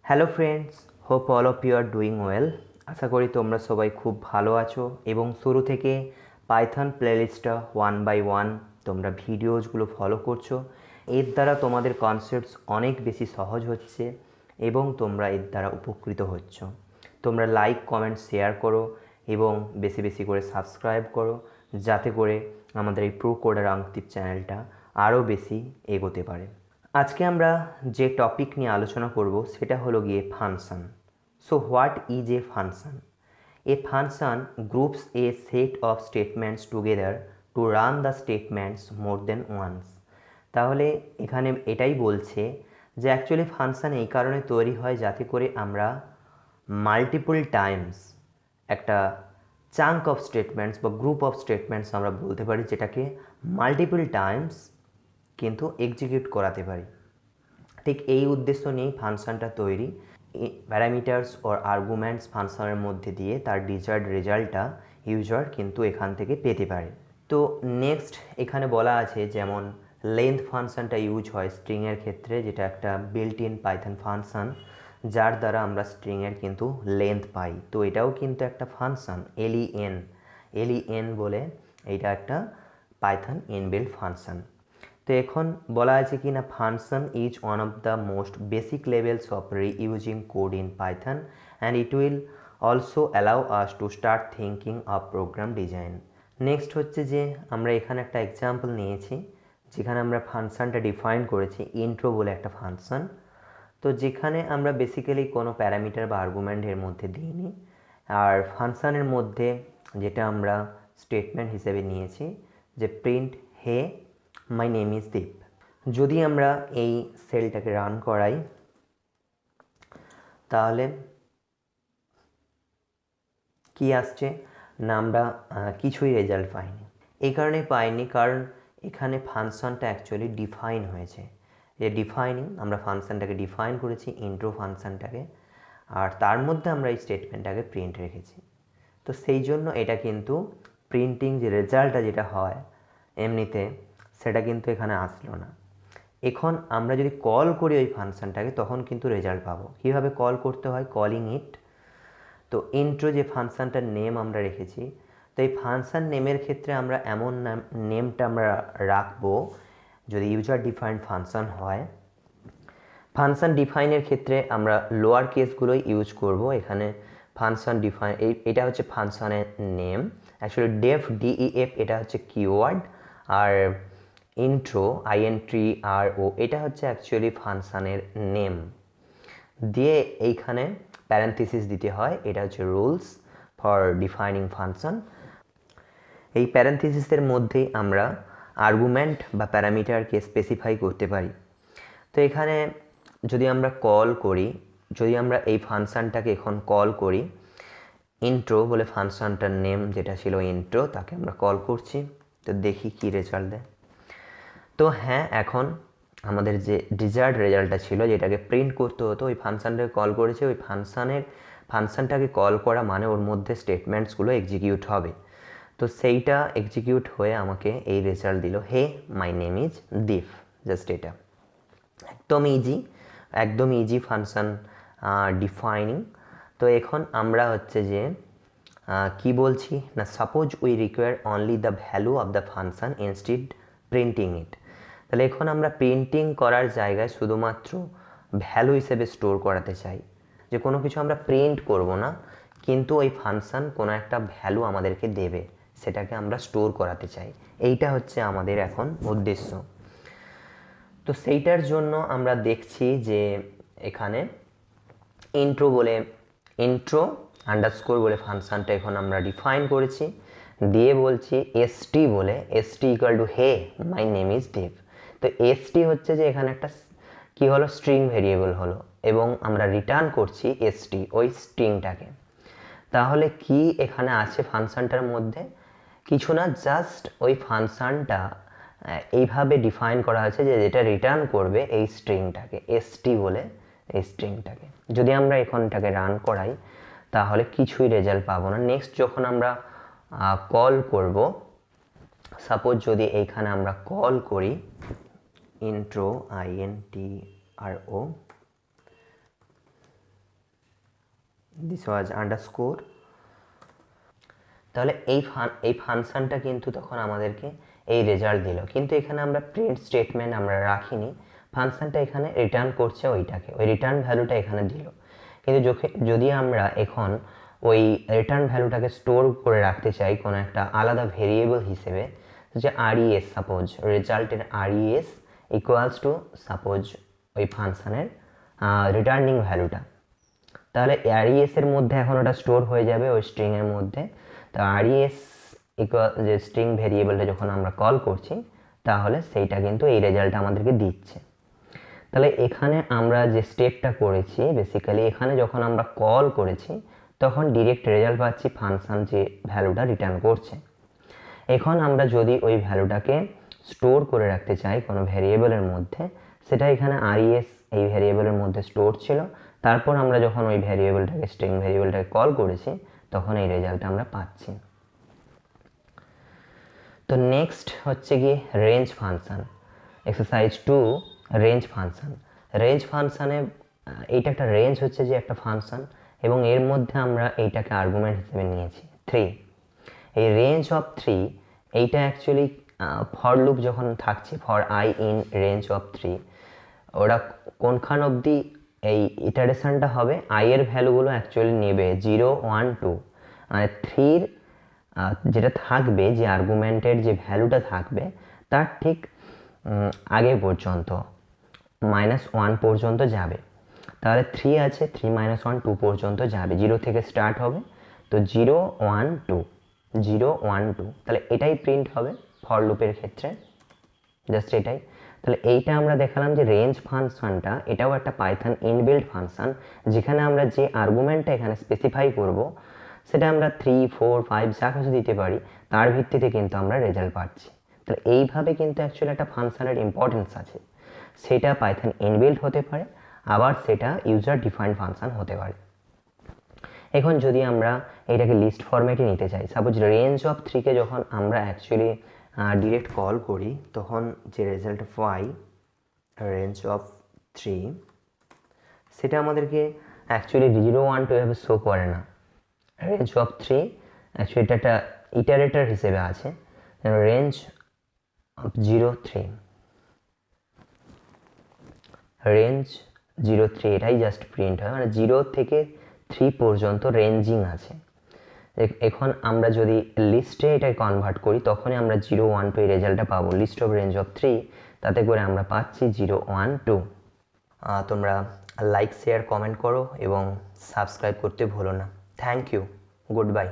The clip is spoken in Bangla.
Hello friends, hope all of you are doing well. আশা করি তোমরা সবাই খুব ভালো আছো এবং শুরু থেকে পাইথন প্লেলিস্টটা 1 by 1 তোমরা ভিডিওসগুলো ফলো করছো। এর দ্বারা তোমাদের কনসেপ্টস অনেক বেশি সহজ হচ্ছে এবং তোমরা এর দ্বারা উপকৃত হচ্ছ। তোমরা লাইক, কমেন্ট, শেয়ার করো এবং বেশি বেশি করে সাবস্ক্রাইব করো, যাতে করে আমাদের এই প্রোকোডার আঙ্কটিপ চ্যানেলটা আরও বেশি এগোতে পারে। আজকে আমরা যে টপিক নিয়ে আলোচনা করব সেটা হলো গিয়ে function. So what is a function? A function groups a set of statements together to run the statements more than once. তাহলে এখানে এটাই বলছে যে অ্যাকচুয়ালি ফাংশন এই কারণে তৈরি হয় যাতে করে আমরা মাল্টিপল টাইমস একটা চাঙ্ক অফ স্টেটমেন্টস বা গ্রুপ অফ স্টেটমেন্টস আমরা বলতে পারি, যেটাকে মাল্টিপল টাইমস কিন্তু এক্সিকিউট করাতে পারি। ঠিক এই উদ্দেশ্য নিয়েই ফাংশনটা তৈরি। প্যারামিটার্স ওর আর্গুমেন্টস ফাংশনের মধ্যে দিয়ে তার ডিজায়ার্ড রেজাল্টটা ইউজার কিন্তু এখান থেকে পেতে পারে। তো নেক্সট এখানে বলা আছে যেমন লেন্থ ফাংশনটা ইউজ হয় স্ট্রিংয়ের ক্ষেত্রে, যেটা একটা বিল্ট ইন পাইথন ফাংশন, যার দ্বারা আমরা স্ট্রিংয়ের কিন্তু লেন্থ পাই। তো এটাও কিন্তু একটা ফাংশন, এলইএন বলে, এইটা একটা পাইথন ইনবিল্ট ফাংশন। তো এখন বলা আছে কি না, function is one of the most basic levels of reusing code in Python and it will also allow us to start thinking of program design. Next হচ্ছে যে আমরা এখানে একটা এক্সাম্পল নিয়েছি যেখানে আমরা ফাংশনটা ডিফাইন করেছি ইন্ট্রো বলে একটা ফাংশন। তো যেখানে আমরা বেসিক্যালি কোনো প্যারামিটার বা আর্গুমেন্ট এর মধ্যে দিইনি, আর ফাংশনের মধ্যে যেটা আমরা স্টেটমেন্ট হিসেবে নিয়েছি যে print hey my name is Deep. যদি আমরা এই সেলটাকে রান করাই তাহলে কি আসছে না, আমরা কিছুই রেজাল্ট পাইনি। এই কারণে পাইনি কারণ এখানে ফাংশনটা অ্যাকচুয়ালি ডিফাইন হয়েছে। যে ডিফাইনিং, আমরা ফাংশনটাকে ডিফাইন করেছি ইন্ট্রো ফাংশনটাকে, আর তার মধ্যে আমরা এই স্টেটমেন্টটাকে প্রিন্ট রেখেছি। তো সেই জন্য এটা কিন্তু প্রিন্টিং যে রেজাল্টটা যেটা হয় এমনিতে, সেটা কিন্তু এখানে আসলো না। এখন আমরা যদি কল করি ওই ফাংশনটাকে তখন কিন্তু রেজাল্ট পাবো। কীভাবে কল করতে হয়? কলিং ইট। তো ইন্ট্রো যে ফাংশনটার নেম আমরা রেখেছি, তো এই ফাংশন নেমের ক্ষেত্রে আমরা এমন নেমটা আমরা রাখবো, যদি ইউজার ডিফাইন্ড ফাংশন হয়, ফাংশন ডিফাইনের ক্ষেত্রে আমরা লোয়ার কেসগুলোই ইউজ করব। এখানে ফাংশন ডিফাইন, এটা হচ্ছে ফাংশনের নেম। অ্যাকচুয়ালি ডিইএফ এটা হচ্ছে কিওয়ার্ড, আর ইন্ট্রো INTRO এটা হচ্ছে অ্যাকচুয়ালি ফাংশনের নেম। দিয়ে এইখানে প্যারেন্থেসিস দিতে হয়, এটা হচ্ছে রুলস ফর ডিফাইনিং ফাংশন। এই প্যারেন্থেসিসের মধ্যেই আমরা আর্গুমেন্ট বা প্যারামিটারকে স্পেসিফাই করতে পারি। তো এখানে যদি আমরা কল করি, যদি আমরা এই ফাংশনটাকে এখন কল করি, ইন্ট্রো বলে ফাংশনটার নেম যেটা ছিল ইন্ট্রো, তাকে আমরা কল করছি। তো দেখি কি রেজাল্ট দেয়। তো হ্যাঁ, এখন আমাদের যে ডিজায়ার্ড রেজাল্টটা ছিল, যেটাকে প্রিন্ট করতে হতো, ওই ফাংশনটাকে কল করেছে। ওই ফাংশনটাকে কল করা মানে ওর মধ্যে স্টেটমেন্টসগুলো এক্সিকিউট হবে। তো সেইটা এক্সিকিউট হয়ে আমাকে এই রেজাল্ট দিল, hey my name is Deep. Just এটা একদম ইজি ফাংশন ডিফাইনিং। তো এখন আমরা হচ্ছে যে কি বলছি না, suppose we require only the value of the function instead printing it. তাহলে এখন আমরা প্রিন্টিং করার জায়গায় শুধুমাত্র ভ্যালু হিসেবে স্টোর করাতে চাই, যে কোনো কিছু আমরা প্রিন্ট করব না, কিন্তু ওই ফাংশন কোনো একটা ভ্যালু আমাদেরকে দেবে, সেটাকে আমরা স্টোর করাতে চাই। এইটা হচ্ছে আমাদের এখন উদ্দেশ্য। তো সেইটার জন্য আমরা দেখছি যে এখানে ইন্ট্রো আন্ডারস্কোর বলে ফাংশনটা এখন আমরা ডিফাইন করেছি, দিয়ে বলছি এসটি বলে, ST equal to hey my name is Deep. তো এসটি হচ্ছে যে এখানে একটা কি হলো, স্ট্রিং ভেরিয়েবল হলো, এবং আমরা রিটার্ন করছি এসটি, ওই স্ট্রিংটাকে। তাহলে কি এখানে আছে ফাংশনটার মধ্যে? কিছু না, জাস্ট ওই ফাংশনটা এইভাবে ডিফাইন করা হয়েছে যে যেটা রিটার্ন করবে এই স্ট্রিংটাকে, এসটি বলে এই স্ট্রিংটাকে। যদি আমরা এখানটাকে রান করাই তাহলে কিছুই রেজাল্ট পাবো না। নেক্সট যখন আমরা কল করব, সাপোজ যদি এইখানে আমরা কল করি intro INTRO, this was underscore. তাহলে এই ফাংশনটা কিন্তু তখন আমাদেরকে এই রেজাল্ট দিল, কিন্তু এখানে আমরা প্রিন্ট স্টেটমেন্ট আমরা রাখিনি, ফাংশনটা এখানে রিটার্ন করছে ওইটাকে, ওই রিটার্ন ভ্যালুটা এখানে দিল। কিন্তু যদি আমরা এখন ওই রিটার্ন ভ্যালুটাকে স্টোর করে রাখতে চাই কোনো একটা আলাদা ভেরিয়েবল হিসেবে, যে res, সাপোজ রেজাল্টের res ইকুয়ালস টু সাপোজ ওই ফাংশনের রিটার্নিং ভ্যালুটা, তাহলে res এর মধ্যে এখন ওটা স্টোর হয়ে যাবে ওই স্ট্রিংয়ের মধ্যে। তো res ইকুয়াল যে স্ট্রিং ভেরিয়েবলটা যখন আমরা কল করছি, তাহলে সেইটা কিন্তু এই রেজাল্টটা আমাদেরকে দিচ্ছে। তাহলে এখানে আমরা যে স্টেপটা করেছি বেসিক্যালি, এখানে যখন আমরা কল করেছি তখন ডিরেক্ট রেজাল্ট পাচ্ছি ফাংশন যে ভ্যালুটা রিটার্ন করছে। এখন আমরা যদি ওই ভ্যালুটাকে স্টোর করে রাখতে চাই কোনো ভ্যারিয়েবলের মধ্যে, সেটা এখানে res এই ভ্যারিয়েবলের মধ্যে স্টোর ছিল, তারপর আমরা যখন ওই ভ্যারিয়েবলটাকে স্ট্রিং ভ্যারিয়েবলটাকে কল করেছি তখন এই রেজাল্টটা আমরা পাচ্ছি। তো নেক্সট হচ্ছে কি range function, exercise 2 range function. Range ফাংশনে এইটা একটা রেঞ্জ হচ্ছে যে একটা ফাংশন, এবং এর মধ্যে আমরা এইটাকে আর্গুমেন্ট হিসেবে নিয়েছি 3। এই রেঞ্জ অফ 3 এইটা অ্যাকচুয়ালি ফর লুপ যখন থাকছে, for I in range of 3, ওরা কোনখান অবধি এই ইটারেশনটা হবে, আই এর ভ্যালুগুলো অ্যাকচুয়ালি নেবে 0 1 2, মানে 3 যেটা থাকবে, যে আর্গুমেন্টের যে ভ্যালুটা থাকবে তার ঠিক আগে পর্যন্ত -1 পর্যন্ত যাবে। তাহলে 3 আছে, 3 - 1 2 পর্যন্ত যাবে, 0 থেকে স্টার্ট হবে। তো 0 1 2 0 1 2, তাহলে এটাই প্রিন্ট হবে ফর লুপের ক্ষেত্রে, জাস্ট এটাই। তাহলে এইটা আমরা দেখালাম যে রেঞ্জ ফাংশনটা এটাও একটা পাইথন ইনবিল্ট ফাংশন, যেখানে আমরা যে আর্গুমেন্টটা এখানে স্পেসিফাই করব সেটা আমরা 3 4 5 যা কিছু দিতে পারি, তার ভিত্তিতে কিন্তু আমরা রেজাল্ট পাচ্ছি। তাহলে এইভাবে কিন্তু অ্যাকচুয়ালি একটা ফাংশনের ইম্পর্টেন্স আছে, সেটা পাইথন ইনবিল্ট হতে পারে, আবার সেটা ইউজার ডিফাইন্ড ফাংশন হতে পারে। এখন যদি আমরা এটাকে লিস্ট ফরম্যাটে নিতে চাই, সাপোজ রেঞ্জ অফ 3 কে যখন আমরা অ্যাকচুয়ালি ডিরেক্ট কল করি, তখন যে রেজাল্ট পাই রেঞ্জ অফ 3, সেটা আমাদেরকে অ্যাকচুয়ালি 0 1 2 এভাবে শো করে না। রেঞ্জ অফ 3 অ্যাকচুয়ালি এটা একটা ইটারেটর হিসেবে আছে, রেঞ্জ অফ 0 3, রেঞ্জ 0 3 এটাই জাস্ট প্রিন্ট হয়, মানে 0 থেকে 3 পর্যন্ত রেঞ্জিং আছে। এখন আমরা যদি লিস্টে এটাকে কনভার্ট করি, তখনই আমরা 0 1 2 এই রেজাল্টটা পাবো, লিস্ট অফ রেঞ্জ অফ 3, তাতে করে আমরা পাচ্ছি 0 1 2। তোমরা লাইক শেয়ার কমেন্ট করো এবং সাবস্ক্রাইব করতে ভুলো না। Thank you, good bye.